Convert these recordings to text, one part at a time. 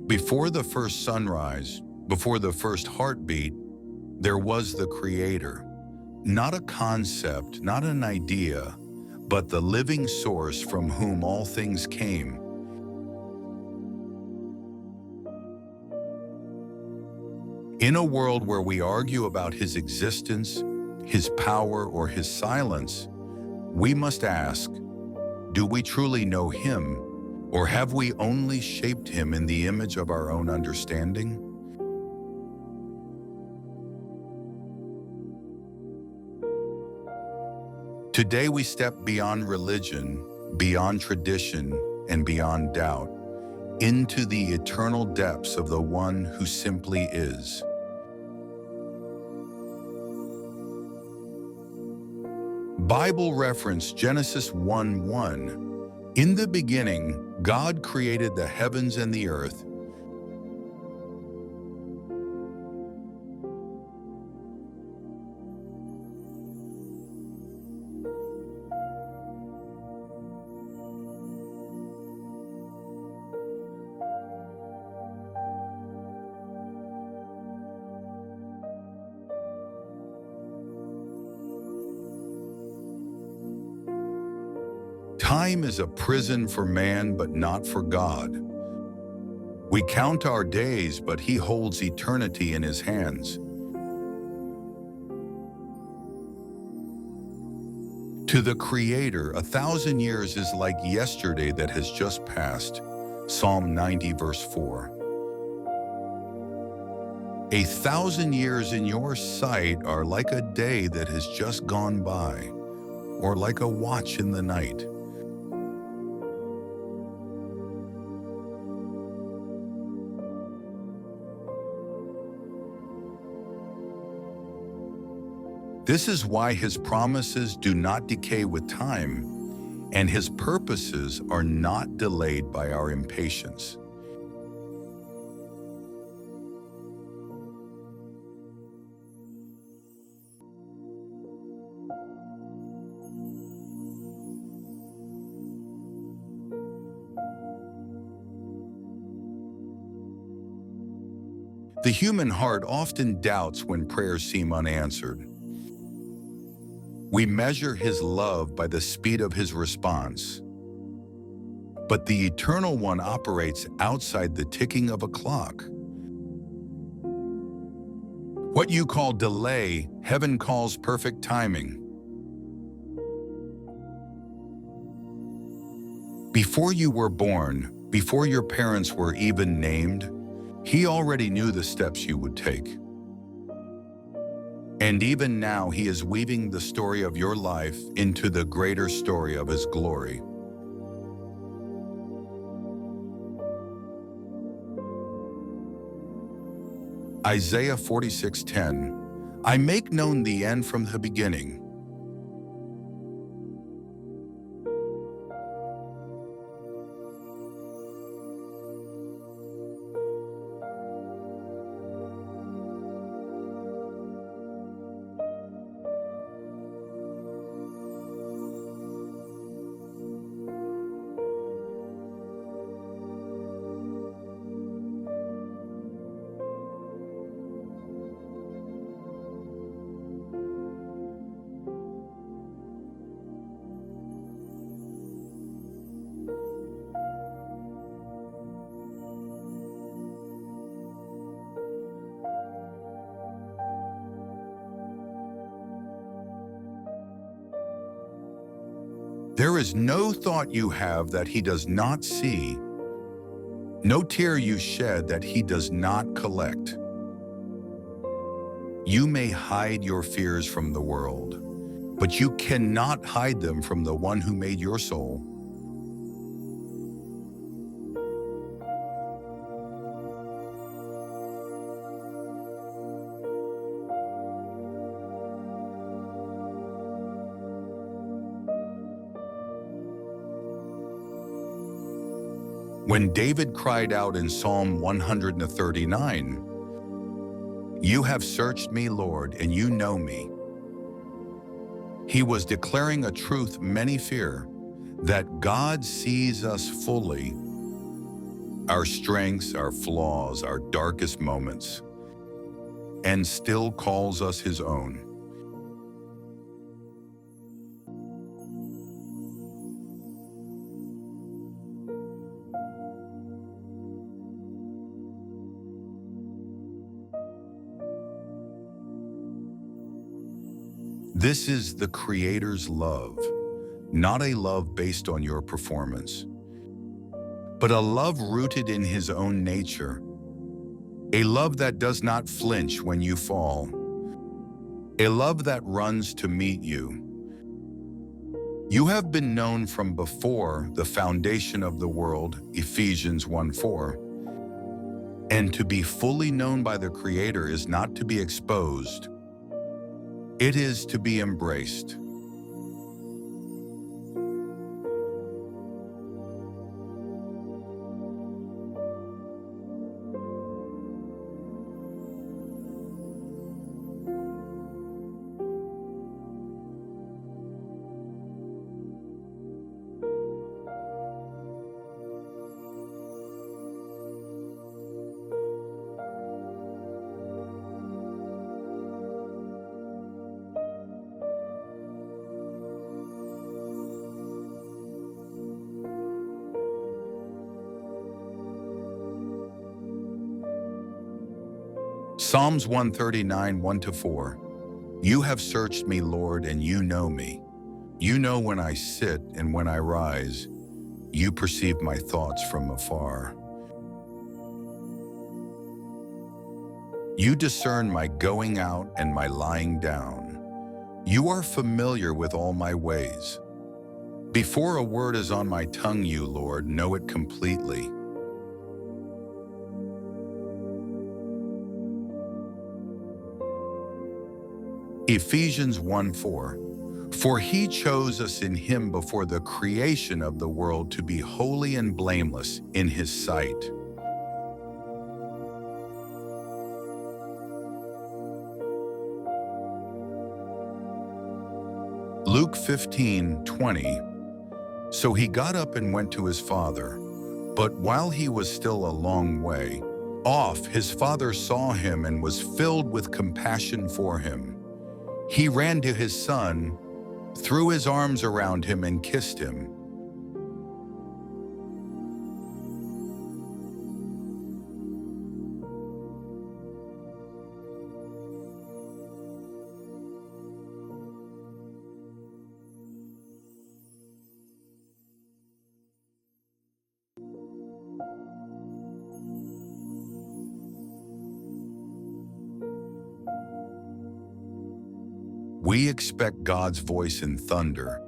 Before the first sunrise, before the first heartbeat, there was the Creator. Not a concept, not an idea, but the living source from whom all things came. In a world where we argue about His existence, His power, or His silence, we must ask, do we truly know Him, or have we only shaped Him in the image of our own understanding? Today we step beyond religion, beyond tradition, and beyond doubt, into the eternal depths of the One who simply is. Bible reference Genesis 1:1. In the beginning, God created the heavens and the earth. Time is a prison for man, but not for God. We count our days, but He holds eternity in His hands. To the Creator, 1,000 years is like yesterday that has just passed. Psalm 90, verse 4. 1,000 years in your sight are like a day that has just gone by, or like a watch in the night. This is why His promises do not decay with time, and His purposes are not delayed by our impatience. The human heart often doubts when prayers seem unanswered. We measure His love by the speed of His response. But the Eternal One operates outside the ticking of a clock. What you call delay, heaven calls perfect timing. Before you were born, before your parents were even named, He already knew the steps you would take. And even now, He is weaving the story of your life into the greater story of His glory. Isaiah 46:10, I make known the end from the beginning. There is no thought you have that He does not see, no tear you shed that He does not collect. You may hide your fears from the world, but you cannot hide them from the One who made your soul. When David cried out in Psalm 139, "You have searched me, Lord, and you know me," he was declaring a truth many fear, that God sees us fully, our strengths, our flaws, our darkest moments, and still calls us his own. This is the Creator's love, not a love based on your performance, but a love rooted in his own nature, a love that does not flinch when you fall, a love that runs to meet you. You have been known from before the foundation of the world, Ephesians 1:4, and to be fully known by the Creator is not to be exposed, it is to be embraced. Psalms 139, 1-4. You have searched me, Lord, and you know me. You know when I sit and when I rise. You perceive my thoughts from afar. You discern my going out and my lying down. You are familiar with all my ways. Before a word is on my tongue, you, Lord, know it completely. Ephesians 1:4. For he chose us in him before the creation of the world to be holy and blameless in his sight. Luke 15:20. So he got up and went to his father. But while he was still a long way off, his father saw him and was filled with compassion for him. He ran to his son, threw his arms around him, and kissed him. We expect God's voice in thunder,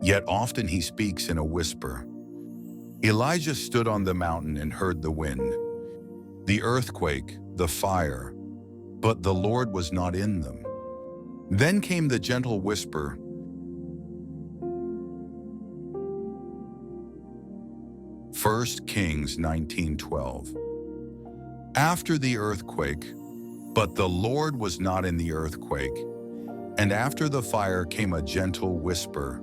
yet often he speaks in a whisper. Elijah stood on the mountain and heard the wind, the earthquake, the fire, but the Lord was not in them. Then came the gentle whisper, First Kings 19:12. After the earthquake, but the Lord was not in the earthquake, and after the fire came a gentle whisper.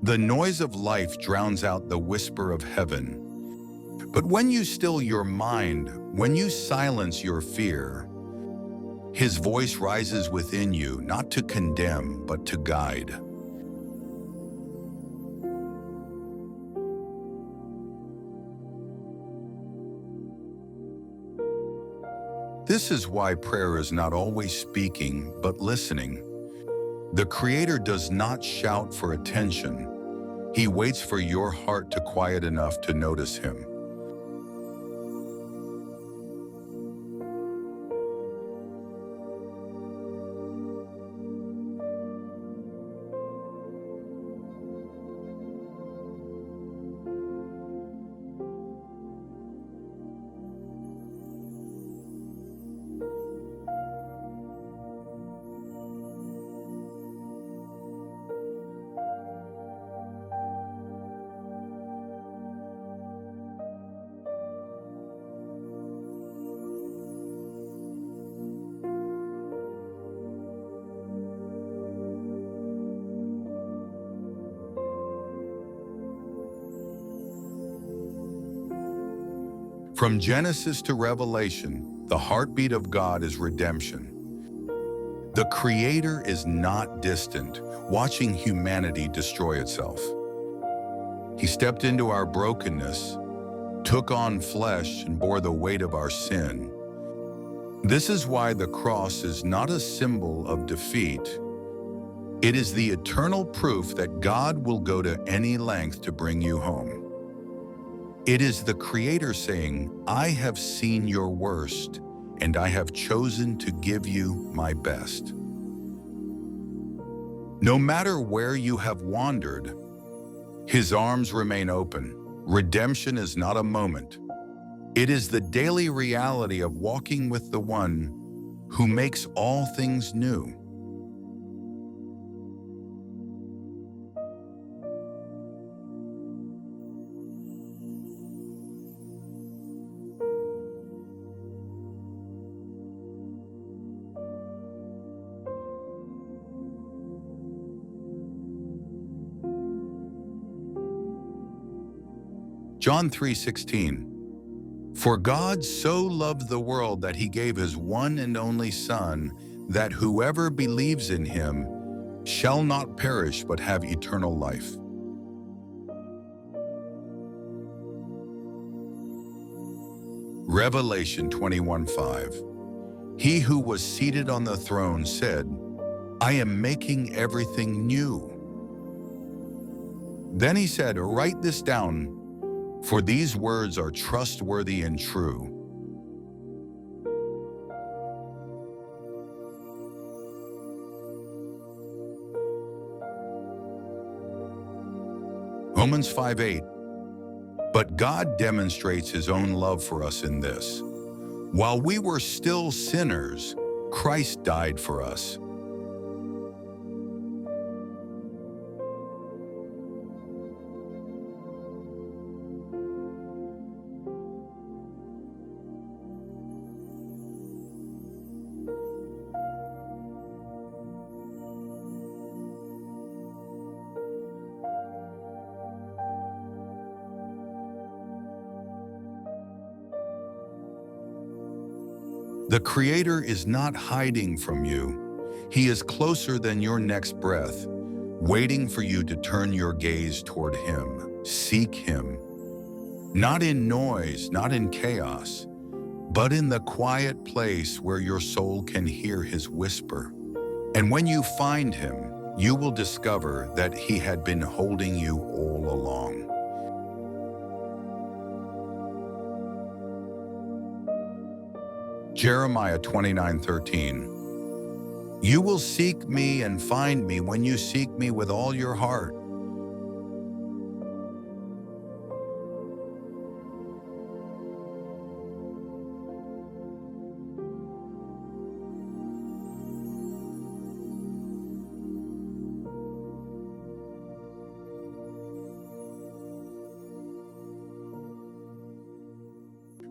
The noise of life drowns out the whisper of heaven. But when you still your mind, when you silence your fear, his voice rises within you, not to condemn, but to guide. This is why prayer is not always speaking, but listening. The Creator does not shout for attention. He waits for your heart to quiet enough to notice him. From Genesis to Revelation, the heartbeat of God is redemption. The Creator is not distant, watching humanity destroy itself. He stepped into our brokenness, took on flesh, and bore the weight of our sin. This is why the cross is not a symbol of defeat. It is the eternal proof that God will go to any length to bring you home. It is the Creator saying, "I have seen your worst, and I have chosen to give you my best." No matter where you have wandered, His arms remain open. Redemption is not a moment. It is the daily reality of walking with the One who makes all things new. John 3:16. For God so loved the world that He gave His one and only Son, that whoever believes in Him shall not perish but have eternal life. Revelation 21:5. He who was seated on the throne said, "I am making everything new." Then He said, "Write this down, for these words are trustworthy and true." Romans 5:8. But God demonstrates His own love for us in this: while we were still sinners, Christ died for us. The Creator is not hiding from you. He is closer than your next breath, waiting for you to turn your gaze toward Him. Seek Him, not in noise, not in chaos, but in the quiet place where your soul can hear His whisper. And when you find Him, you will discover that He had been holding you all along. Jeremiah 29:13. You will seek me and find me when you seek me with all your heart.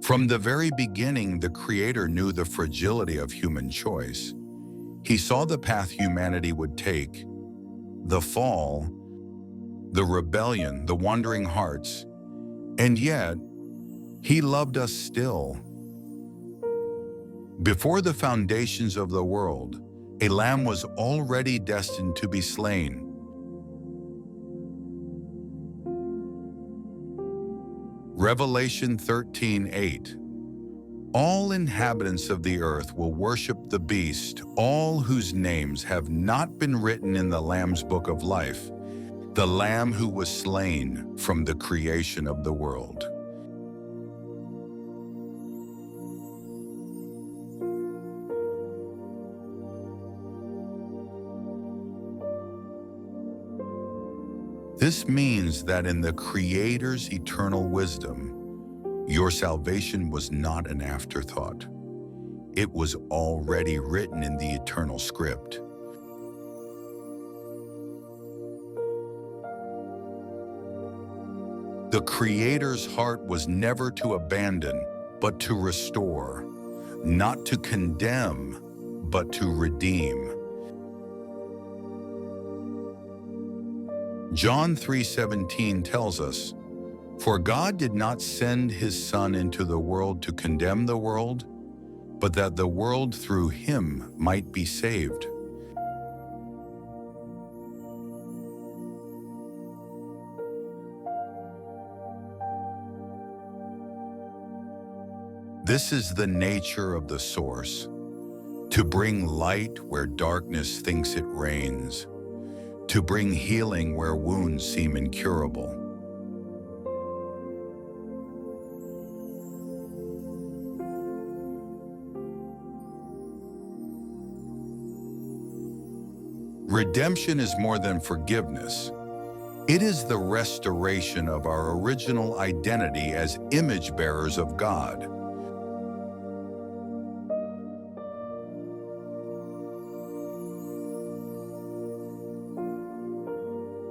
From the very beginning, the Creator knew the fragility of human choice. He saw the path humanity would take, the fall, the rebellion, the wandering hearts, and yet, He loved us still. Before the foundations of the world, a lamb was already destined to be slain. Revelation 13:8. All inhabitants of the earth will worship the beast, all whose names have not been written in the Lamb's book of life, the Lamb who was slain from the creation of the world. This means that in the Creator's eternal wisdom, your salvation was not an afterthought. It was already written in the eternal script. The Creator's heart was never to abandon, but to restore, not to condemn, but to redeem. John 3:17 tells us, For God did not send his Son into the world to condemn the world, but that the world through him might be saved. This is the nature of the source, to bring light where darkness thinks it reigns, to bring healing where wounds seem incurable. Redemption is more than forgiveness. It is the restoration of our original identity as image bearers of God.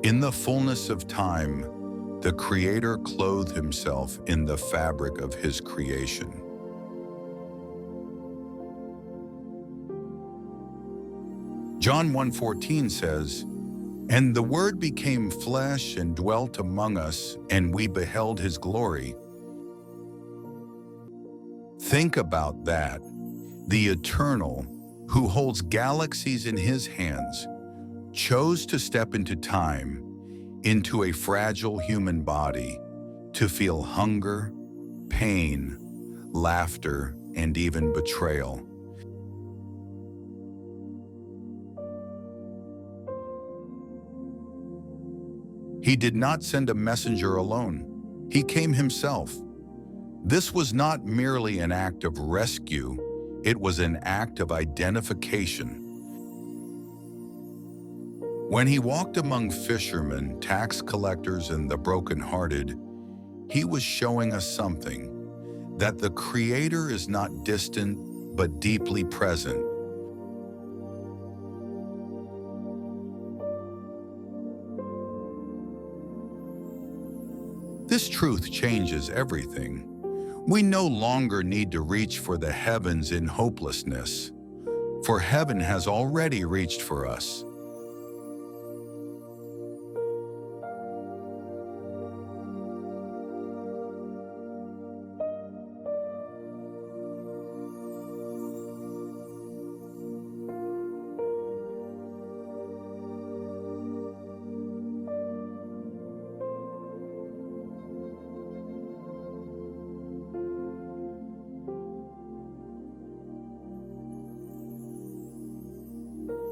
In the fullness of time, the Creator clothed himself in the fabric of his creation. John 1:14 says, "And the Word became flesh and dwelt among us, and we beheld his glory." Think about that. The Eternal, who holds galaxies in his hands, chose to step into time, into a fragile human body, to feel hunger, pain, laughter, and even betrayal. He did not send a messenger alone. He came himself. This was not merely an act of rescue, it was an act of identification. When he walked among fishermen, tax collectors, and the brokenhearted, he was showing us something, that the Creator is not distant, but deeply present. This truth changes everything. We no longer need to reach for the heavens in hopelessness, for heaven has already reached for us.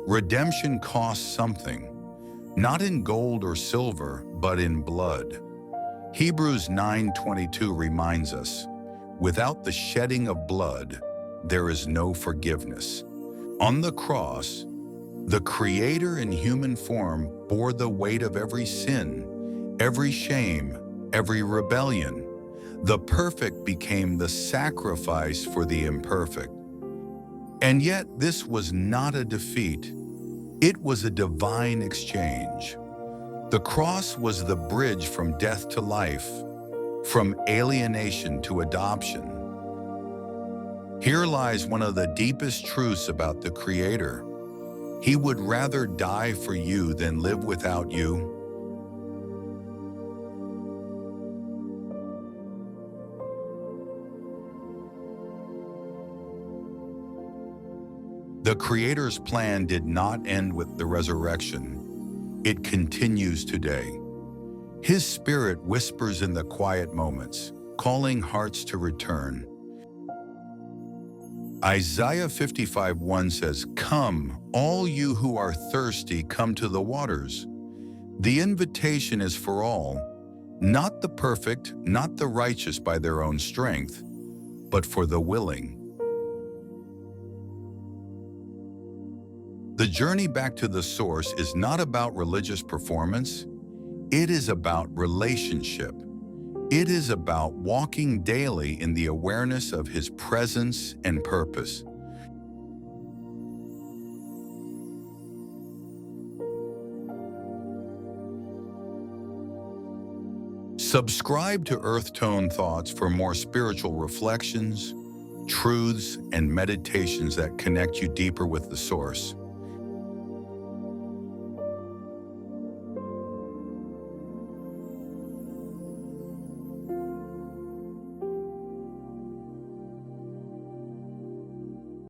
Redemption costs something, not in gold or silver, but in blood. Hebrews 9:22 reminds us, without the shedding of blood, there is no forgiveness. On the cross, the Creator in human form bore the weight of every sin, every shame, every rebellion. The perfect became the sacrifice for the imperfect. And yet, this was not a defeat. It was a divine exchange. The cross was the bridge from death to life, from alienation to adoption. Here lies one of the deepest truths about the Creator. He would rather die for you than live without you. The Creator's plan did not end with the resurrection. It continues today. His Spirit whispers in the quiet moments, calling hearts to return. Isaiah 55:1 says, "Come, all you who are thirsty, come to the waters." The invitation is for all, not the perfect, not the righteous by their own strength, but for the willing. The journey back to the source is not about religious performance. It is about relationship. It is about walking daily in the awareness of His presence and purpose. Subscribe to Earth Tone Thoughts for more spiritual reflections, truths, and meditations that connect you deeper with the source.